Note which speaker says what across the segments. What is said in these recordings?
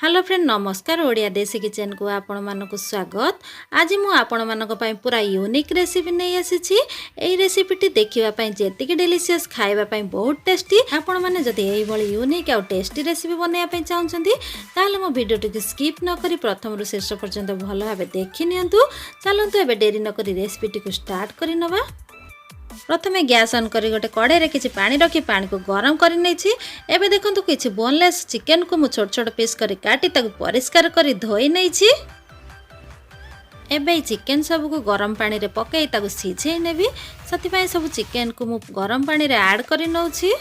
Speaker 1: Hello friend नमस्कार ओडिया देसी kitchen को आपण मानक स्वागत। आज मु आपण मानक पई पूरा यूनिक रेसिपी नहीं आसी। एई रेसिपीटी देखिबा पई जेतिकी डिलीशियस खाइबा पई बहुत टेस्टी। आपण माने जदि एई भली यूनिक आ टेस्टी रेसिपी बनाया पई चाहउछंती ताले मो वीडियोटी स्किप न करी प्रथम रु शेष पर्यंत भलो भाबे देखि नियंतु। चलंतु एबे देरी न करी रेसिपीटी को स्टार्ट करि नबा। प्रथमे गैस ऑन करी गोटे कड़े रे किछि पानी रखी पानी को गरम करि नेछि। एबे देखंतु किछि बोनलेस चिकन को मु छोट छोट पीस करी काटी ताकु परिष्कार करी धोई नेछि। एबे चिकन सब को गरम पानी रे पकई ताकु सिझेई नेबी। सति पई सब चिकन को मु गरम पानी रे ऐड करि नउछि।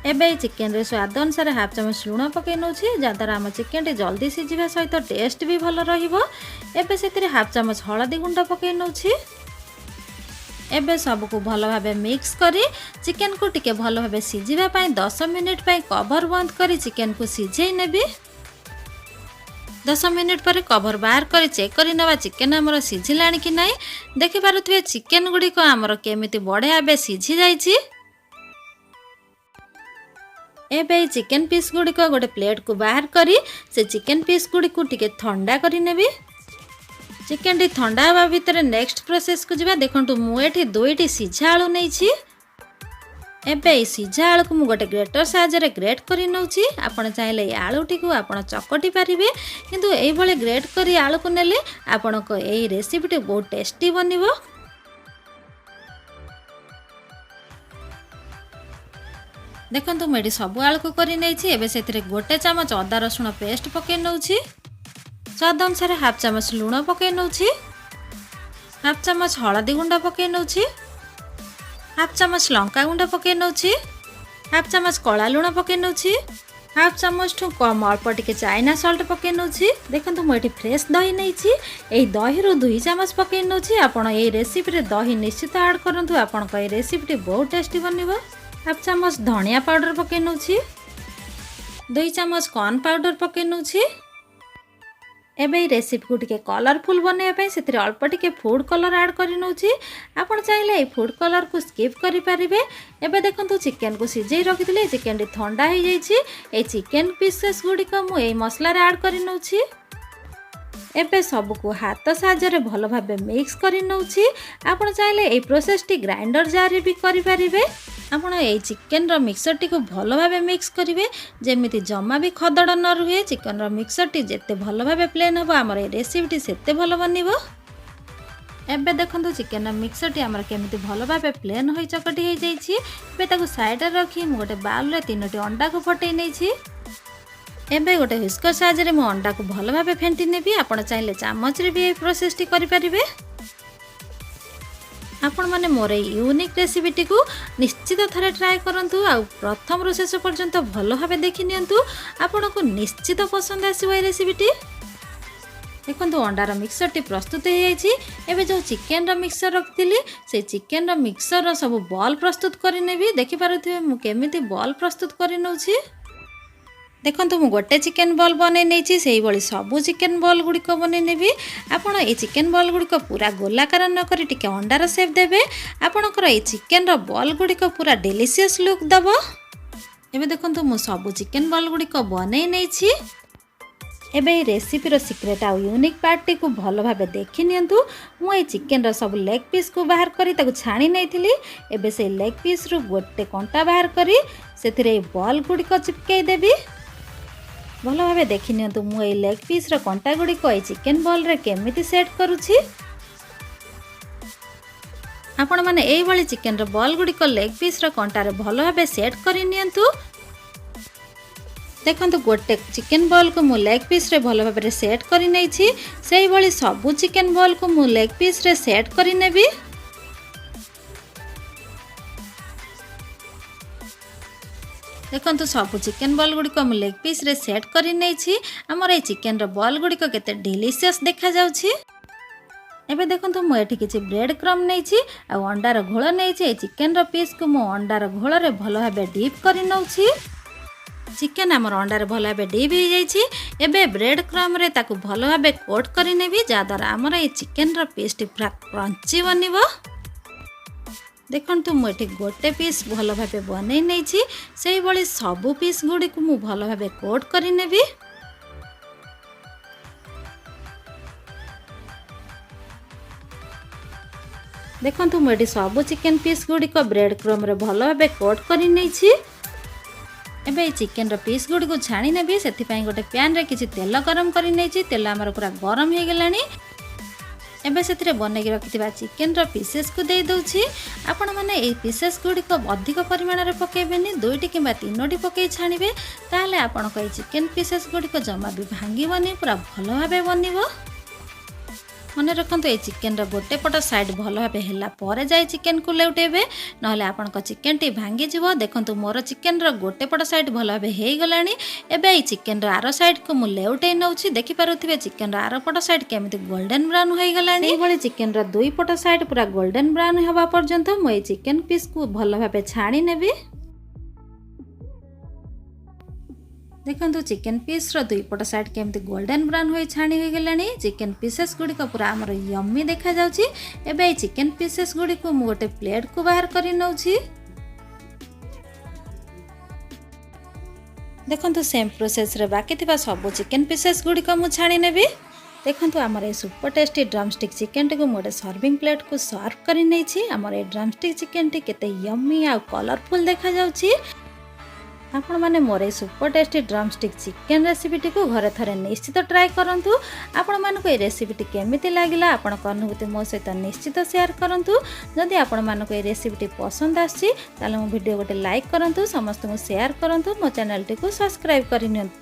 Speaker 1: एबे चिकन रे स्वाद अनुसार हाफ चमच लूण पकई नउछि जादार हम चिकन टी जल्दी सिझिबा सहित टेस्ट भी भलो रहिबो। एबे सेतिरे हाफ चमच हळदी गुंडा पकई नउछि। एबे सब को भलो भाबे मिक्स करी चिकन को टिके भलो भाबे सिझिबा पई 10 मिनिट पई कवर बंद करी चिकन को सिझेई नेबी। 10 मिनिट पर कवर बाहर करी चेक करी नवा चिकन हमर सिझिलाणी कि नाही। देखि पारुथबे चिकन गुडी को हमर केमिति बढिया भाबे सिझि जाईछि। एबे चिकन पीस गुडी को गोटे प्लेट को बाहर करी से चिकन पीस गुडी को टिके ठंडा करी नेबी। चिकन टी ठंडा हवा भितर नेक्स्ट प्रोसेस को जिबा। देखंतु मु एठी दुईटी सिझा आलू नेछि। एबे सिझा आलू को मु गोटे ग्रेटर साहाय्य रे ग्रेट करी नउछि। आपण चाहिले आलू टी को आपण चकटी पारिबे किंतु एई भले ग्रेट करी आलू को नेले आपण को एई रेसिपी टी बहुत टेस्टी बनिबो। देखंतु मेडी सब आलू को करी नेछि। एबे सेथिरे गोटे चमच अदा रसुण पेस्ट पके नउछि। स्वाद अनुसार हाफ चमच लूण पकई नउछि। हाफ चमच हळदी गुंडा पकई नउछि। हाफ चमच लंका गुंडा पकई नउछि। हाफ चमच कला लूण पकई नउछि। हाफ चमच ठू कम अल्प टिके चाइना सॉल्ट पकई नउछि। देखंतु मो एठी फ्रेश दही नेछि। एई दही रो 2 चमच पकई नउछि। आपण एई रेसिपी रे दही निश्चित ऐड करंतु। आपण को एई रेसिपी टी बहुत टेस्टी बनिबो। हाफ चमच धनिया पाउडर पकई नउछि। 2 चमच कॉर्न पाउडर पकई नउछि। एबे रेसिपी को टिके कलरफुल बनैया पई सेतिर अल्प टिके फूड कलर ऐड करि नउछि। आपण चाहिले ए फूड कलर को स्किप करि परिबे। एबे देखंतु चिकन को सिझेई रखिथिले चिकन टी ठंडा हो जाईछि। ए चिकन पीसेस गुडी को मु ए मसला रे ऐड करि नउछि। एबे सब को हाथ साहाय्य रे भलो भाबे मिक्स करि नउछि। आपण चाहिले a process T grinder jar रे भी करि परिबे। आपण ए चिकन रो मिक्सर टी को भलो भाबे मिक्स करिवे जेमिति जम्मा भी खदड़ न रुहे। चिकन रो मिक्सर टी जेते भलो भाबे प्लेन हबो हमर ए रेसिपी टी सेते भलो बनिबो। एबे देखंतु चिकन रो मिक्सर टी हमर केमिति भलो भाबे प्लेन होई चकटी हे जाईछि। एबे ताको साइड रे रखी मु गोटे बाउल रे 3टी अंडा को फटै नैछि। एबे गोटे हुस्कर साहाय्य रे मु अंडा को भलो भाबे फेंटी नेबी। आपण चाहिले चामच रे भी ए प्रोसेस टी करि परिबे। आपण माने मोर यूनिक रेसिपी टी को निश्चित थरे ट्राई करंतु आ प्रथम रु शेष पर्यंत भलो भाबे देखि नियंतु। आपण को निश्चित पसंद आसीबो ए रेसिपी टी। देखंतु अंडा रो मिक्सर टी प्रस्तुत हो जाईछि। एबे जो चिकन रो मिक्सर रखथिली से चिकन रो मिक्सर रो सब बॉल प्रस्तुत करि नेबी। देखि पारुथिबे मु केमिति बॉल प्रस्तुत करि नउछि। देखंतु मु गोटे चिकन बॉल बनै नेछि। सेही भली सबु चिकन बॉल गुडी को बनै नेबी। आपण ए चिकन बॉल गुडी को पूरा गोलाकार न करी टिके अंडार शेप देबे। आपणकर ए चिकन रो बॉल गुडी को पूरा डिलीशियस लुक दबो। एबे देखंतु मु सबु चिकन बॉल गुडी को बनै नेछि। एबे ए रेसिपी रो सीक्रेट आ यूनिक पार्ट टी को भलो भाबे देखि नियंतु। मु ए चिकन रो सब लेग पीस को बाहर करी ताको छाणी नैथिली। एबे से लेग पीस रो गोटे कंटा बाहर करी सेथिरे बॉल गुडी को चिपकै देबी। भलो भाबे देखि नियंतु मु ए लेग पीस रो कंटा गुडी को ए चिकन बॉल रे केमिति सेट करूछि। आपण माने एई भली चिकन रो बॉल गुडी को लेग पीस रो कंटा रे भलो भाबे सेट करि नियंतु। देखंतु गोटे चिकन बॉल को मु लेग पीस रे भलो भाबे सेट करि नै छी। सेही भली सबु चिकन बॉल को मु लेग पीस रे सेट करि नेबी। देखंतु सब चिकन बॉल गुडी को मु लेग पीस रे सेट करि नै छी। हमर ए चिकन रो बॉल गुडी को केते डिलीशियस देखा जाउछि। एबे देखंतु मु एठी किछि ब्रेड क्रम नै छी आ अंडा रो घोळ नै छी। ए चिकन रो पीस को मु अंडा रो घोळ रे भलो भाबे डीप करि नउछि। चिकन हमर अंडा रे भलो भाबे डीप हो जाईछि। एबे ब्रेड क्रम रे ताकू भलो भाबे कोट करि नेबी जादार हमर ए चिकन रो पीस टी पूरा क्रंची बनिबो। देखंतु मु एठी गोटे पीस भल भाबे बनै नेछि सेही भली सबु पीस गुडी को मु भल भाबे कोट करि नेबी। देखंतु मु एठी सबु चिकन पीस गुडी को ब्रेड क्रम रे भल भाबे कोट करि नेछि। एबे चिकन रो पीस गुडी को छाणी नेबी सेति पई गोटे पैन रे किछि तेल गरम करि नेछि। तेल हमर पूरा गरम हे गेलानी। एबे सेतिरे बनेगी रखिथिबा चिकन रो पीसेस को दे दउछि। आपण माने ए पीसेस गुडी को अधिक परिमाण रे पकेबेनी, 2टी किबा 3टी पके छाणीबे ताले आपण को चिकन पीसेस गुडी को जमा भी भांगीबनी, पूरा भलो भाबे बनिबो। मन रखंतु ए चिकन रो गोटे पट साइड भलो भाबे हेला परे जाई चिकन को लेउटेबे, नहले आपण को चिकन टी भांगी जिवो। देखंतु मोर चिकन रो गोटे पट साइड भलो भाबे हेई गलानी। एबे ए चिकन रो आरो साइड को मु लेउटेई नउछि। देखि पारुथिबे चिकन रो आरो पट साइड केमिति गोल्डन ब्राउन होई गलानी। एई भली चिकन रो दुई पट साइड पूरा गोल्डन ब्राउन हेबा पर्यंत मु ए चिकन पीस को भलो भाबे छाणी नेबी। देखंतु चिकन पीस रो दुई पट साइड केमती गोल्डन ब्राउन होई छाणी होई गेलानी। चिकन पीसेस गुडी को पूरा हमर यम्मी देखा जाउची। एबे ए चिकन पीसेस गुडी को मु गोटे प्लेट को बाहर करि नउची। देखंतु सेम प्रोसेस रे बाकी थिबा सब चिकन पीसेस गुडी को मु छाणी नेबी। देखंतु हमर ए सुपर टेस्टी ड्रमस्टिक चिकन टी को मोटे सर्विंग प्लेट को सर्व करि नेछि। हमर ए ड्रमस्टिक चिकन टी केते यम्मी आ कलरफुल देखा जाउची। आपण माने मोरे super tasty drumstick chicken recipe को घरे थरे निश्चित ट्राई करंतु। आपण मानको ए रेसिपी केमिति लागिला आपण को अनुभूति मो सहित निश्चित शेयर करंतु। जदि आपण मानको ए रेसिपी पसंद आछि ताले मो वीडियो गोटे लाइक करंतु, समस्त को शेयर करंतु, मो चैनल टी को सब्सक्राइब करिनियंतु।